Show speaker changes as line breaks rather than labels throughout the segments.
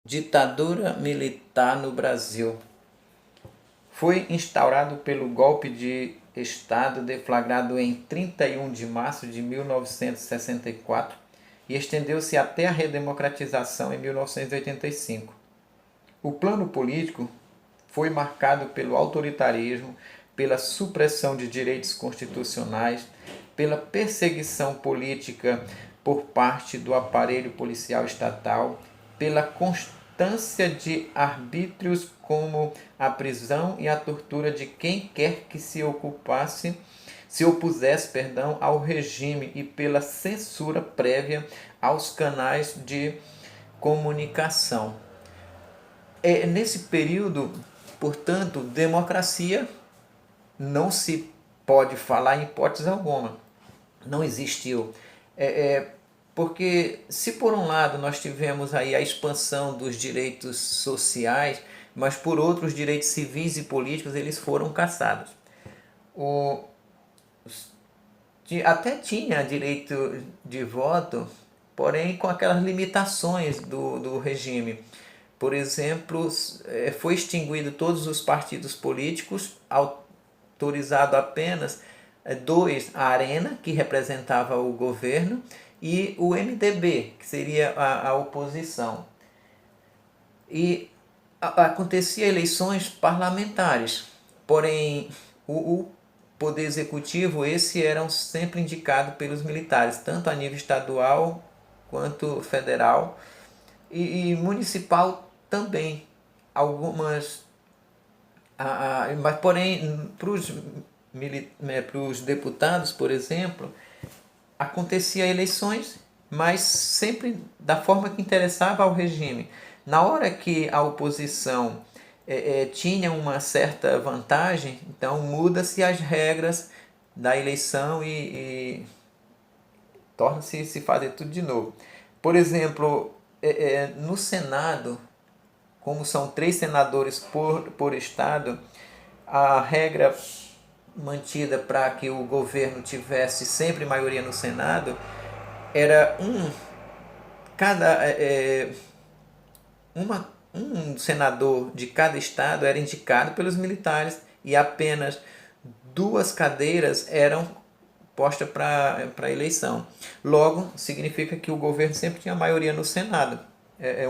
Ditadura militar no Brasil. Foi instaurado pelo golpe de Estado deflagrado em 31 de março de 1964 e estendeu-se até a redemocratização em 1985. O plano político foi marcado pelo autoritarismo, pela supressão de direitos constitucionais, pela perseguição política por parte do aparelho policial estatal, pela constância de arbítrios como a prisão e a tortura de quem quer que se opusesse, ao regime e pela censura prévia aos canais de comunicação. Nesse período, portanto, democracia não se pode falar em hipótese alguma. Não existiu. Porque se por um lado nós tivemos aí a expansão dos direitos sociais, mas por outros direitos civis e políticos eles foram cassados. Até tinha direito de voto, porém com aquelas limitações do regime. Por exemplo, foi extinguido todos os partidos políticos, autorizado apenas dois, a Arena, que representava o governo, e o MDB, que seria a oposição. E acontecia eleições parlamentares, porém o poder executivo, esse eram sempre indicados pelos militares, tanto a nível estadual quanto federal e municipal também. Algumas mas porém para os deputados, por exemplo, acontecia eleições, mas sempre da forma que interessava ao regime. Na hora que a oposição tinha uma certa vantagem, então muda-se as regras da eleição e torna-se se fazer tudo de novo. Por exemplo, no Senado, como são 3 senadores por estado, a regra mantida para que o governo tivesse sempre maioria no Senado era um senador de cada estado era indicado pelos militares e apenas 2 cadeiras eram postas para eleição. Logo, significa que o governo sempre tinha maioria no Senado.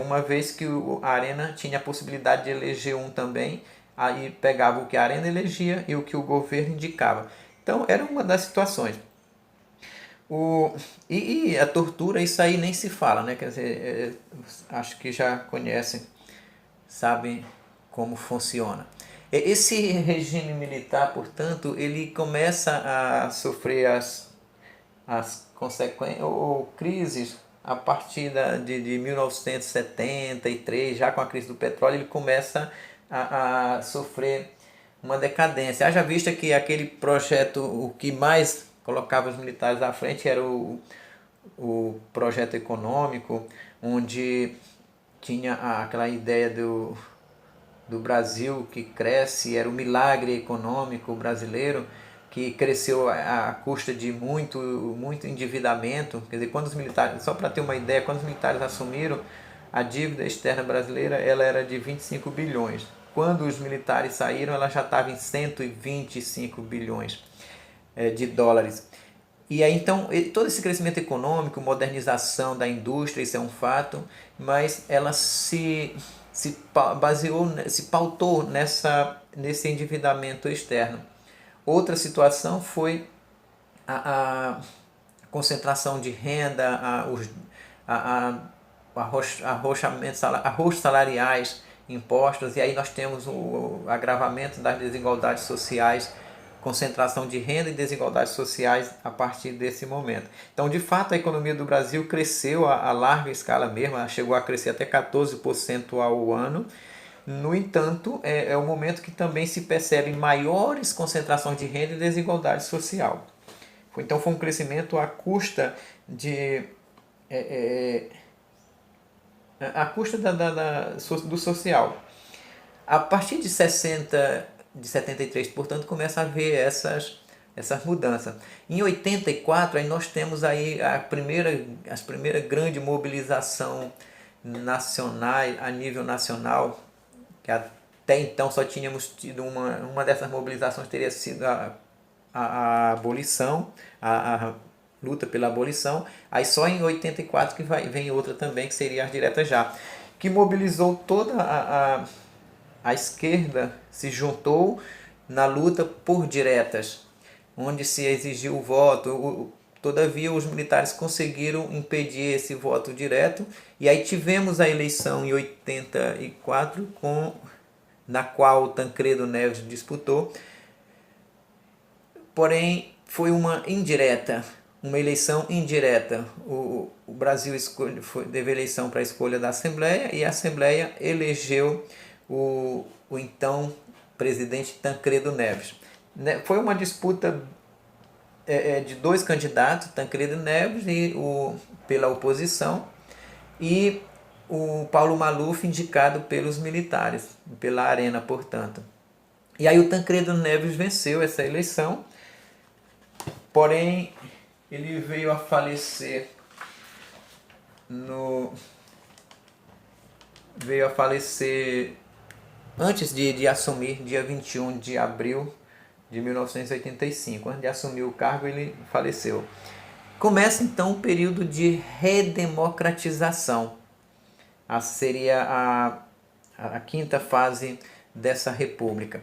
Uma vez que a Arena tinha a possibilidade de eleger um também, aí pegava o que a Arena elegia e o que o governo indicava. Então, era uma das situações. E a tortura, isso aí nem se fala, né? Quer dizer, acho que já conhecem, sabem como funciona. Esse regime militar, portanto, ele começa a sofrer as consequências ou crises a partir de 1973, já com a crise do petróleo, ele começa a sofrer uma decadência. Haja vista que aquele projeto, o que mais colocava os militares à frente era o projeto econômico, onde tinha aquela ideia do Brasil que cresce, era o milagre econômico brasileiro, que cresceu à custa de muito endividamento. Quer dizer, quando os militares, só para ter uma ideia, quando os militares assumiram, a dívida externa brasileira ela era de 25 bilhões. Quando os militares saíram, ela já estava em 125 bilhões de dólares. E aí então, todo esse crescimento econômico, modernização da indústria, isso é um fato, mas ela se baseou, se pautou nesse endividamento externo. Outra situação foi a concentração de renda, arroxos salariais, impostos, e aí nós temos o agravamento das desigualdades sociais, concentração de renda e desigualdades sociais a partir desse momento. Então, de fato, a economia do Brasil cresceu a larga escala mesmo, chegou a crescer até 14% ao ano. No entanto, é um momento que também se percebe maiores concentrações de renda e desigualdade social. Então, foi um crescimento à custa do social. A partir de 73, portanto, começa a haver essas mudanças. Em 84, aí nós temos aí a primeira grande mobilização nacionais, a nível nacional, que até então só tínhamos tido uma dessas mobilizações teria sido a abolição, a luta pela abolição, aí só em 84 que vem outra também, que seria as diretas já, que mobilizou toda a esquerda, se juntou na luta por diretas, onde se exigiu o voto. Todavia, os militares conseguiram impedir esse voto direto, e aí tivemos a eleição em 84, na qual Tancredo Neves disputou, porém foi uma indireta, uma eleição indireta. O Brasil teve eleição para a escolha da Assembleia, e a Assembleia elegeu o então presidente Tancredo Neves. Foi uma disputa de dois candidatos, Tancredo Neves pela oposição, e o Paulo Maluf indicado pelos militares, pela Arena, portanto. E aí o Tancredo Neves venceu essa eleição, porém ele veio a falecer antes de assumir, dia 21 de abril de 1985. Antes de assumir o cargo, ele faleceu. Começa então o período de redemocratização. Seria a quinta fase dessa república.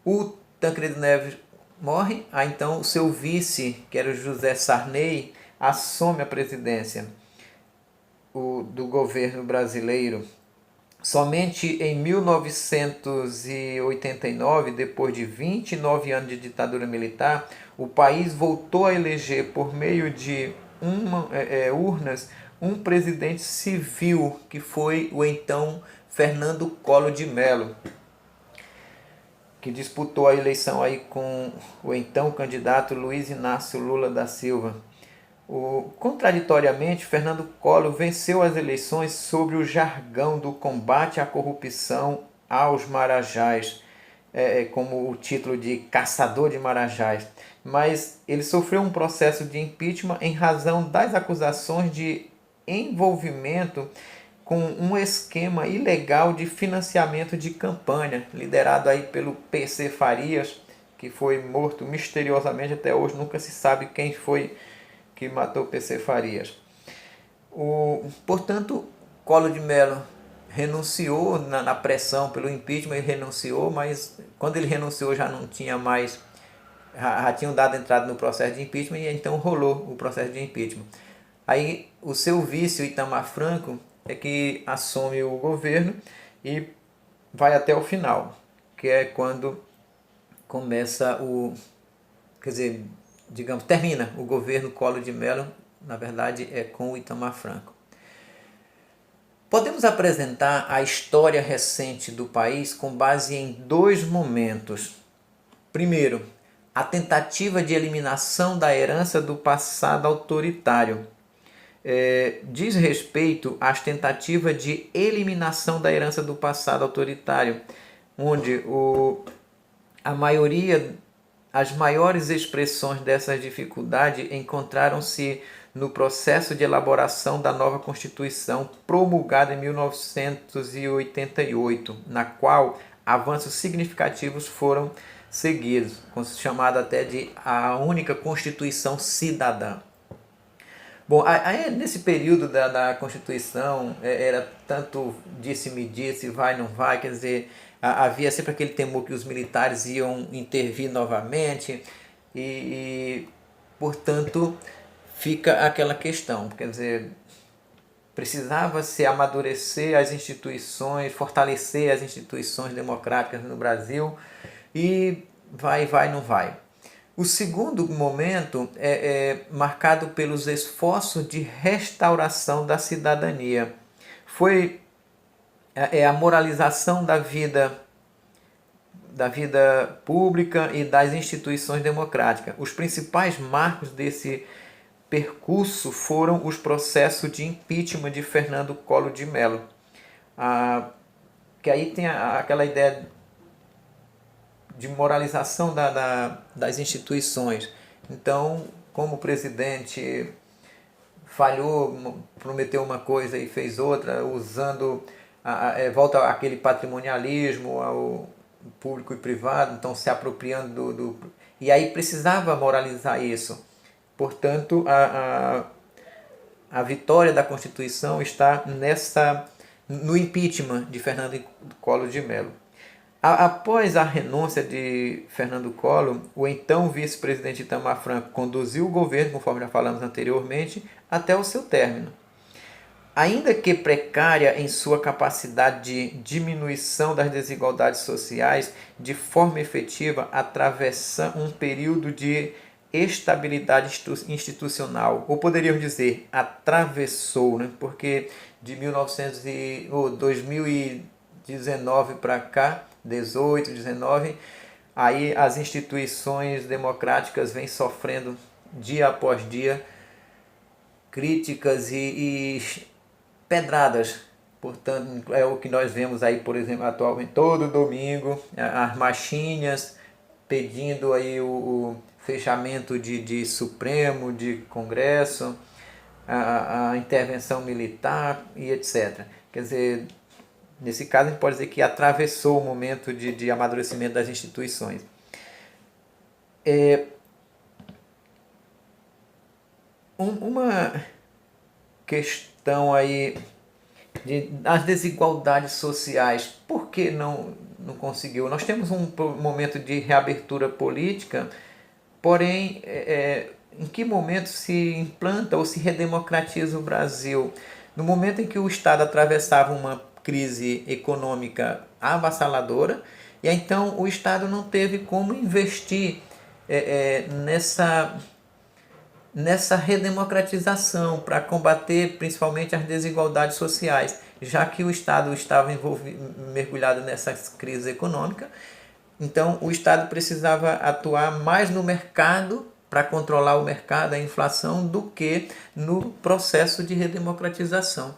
O Tancredo Neves morre, aí então o seu vice, que era o José Sarney, assume a presidência do governo brasileiro. Somente em 1989, depois de 29 anos de ditadura militar, o país voltou a eleger, por meio de urnas, um presidente civil, que foi o então Fernando Collor de Mello, que disputou a eleição aí com o então candidato Luiz Inácio Lula da Silva. Contraditoriamente, Fernando Collor venceu as eleições sobre o jargão do combate à corrupção aos marajás, como o título de caçador de marajás. Mas ele sofreu um processo de impeachment em razão das acusações de envolvimento com um esquema ilegal de financiamento de campanha, liderado aí pelo PC Farias, que foi morto misteriosamente. Até hoje nunca se sabe quem foi que matou PC Farias. Portanto, Collor de Mello renunciou na pressão pelo impeachment, ele renunciou, mas quando ele renunciou já não tinha mais, já tinham dado entrada no processo de impeachment, e então rolou o processo de impeachment. Aí o seu vice, o Itamar Franco, é que assume o governo e vai até o final, que é quando começa termina o governo Collor de Mello, na verdade é com o Itamar Franco. Podemos apresentar a história recente do país com base em dois momentos. Primeiro, a tentativa de eliminação da herança do passado autoritário. Diz respeito às tentativas de eliminação da herança do passado autoritário, onde as maiores expressões dessas dificuldades encontraram-se no processo de elaboração da nova Constituição promulgada em 1988, na qual avanços significativos foram seguidos, chamada até de a única Constituição cidadã. Bom, aí nesse período da Constituição era tanto disse-me-disse, vai, não vai, quer dizer, havia sempre aquele temor que os militares iam intervir novamente portanto, fica aquela questão, quer dizer, precisava-se amadurecer as instituições, fortalecer as instituições democráticas no Brasil, e vai, não vai. O segundo momento é marcado pelos esforços de restauração da cidadania. Foi a moralização da vida pública e das instituições democráticas. Os principais marcos desse percurso foram os processos de impeachment de Fernando Collor de Mello. Que aí tem aquela ideia de moralização das instituições. Então, como o presidente falhou, prometeu uma coisa e fez outra, usando, volta àquele patrimonialismo, ao público e privado, então se apropriando e aí precisava moralizar isso. Portanto, a vitória da Constituição está no impeachment de Fernando Collor de Mello. Após a renúncia de Fernando Collor, o então vice-presidente Itamar Franco conduziu o governo, conforme já falamos anteriormente, até o seu término. Ainda que precária em sua capacidade de diminuição das desigualdades sociais, de forma efetiva atravessa um período de estabilidade institucional, ou poderíamos dizer, atravessou, né? Porque de 2019 para cá, 18, 19, aí as instituições democráticas vêm sofrendo dia após dia críticas e pedradas. Portanto, é o que nós vemos aí, por exemplo, atualmente, todo domingo, as marchinhas pedindo aí o fechamento de Supremo, de Congresso, a intervenção militar e etc. Quer dizer, nesse caso a gente pode dizer que atravessou o momento de amadurecimento das instituições. Uma questão aí das desigualdades sociais, por que não conseguiu? Nós temos um momento de reabertura política, porém, em que momento se implanta ou se redemocratiza o Brasil? No momento em que o Estado atravessava uma crise econômica avassaladora, e então o Estado não teve como investir nessa redemocratização para combater principalmente as desigualdades sociais, já que o Estado estava mergulhado nessa crise econômica. Então o Estado precisava atuar mais no mercado para controlar o mercado, a inflação, do que no processo de redemocratização.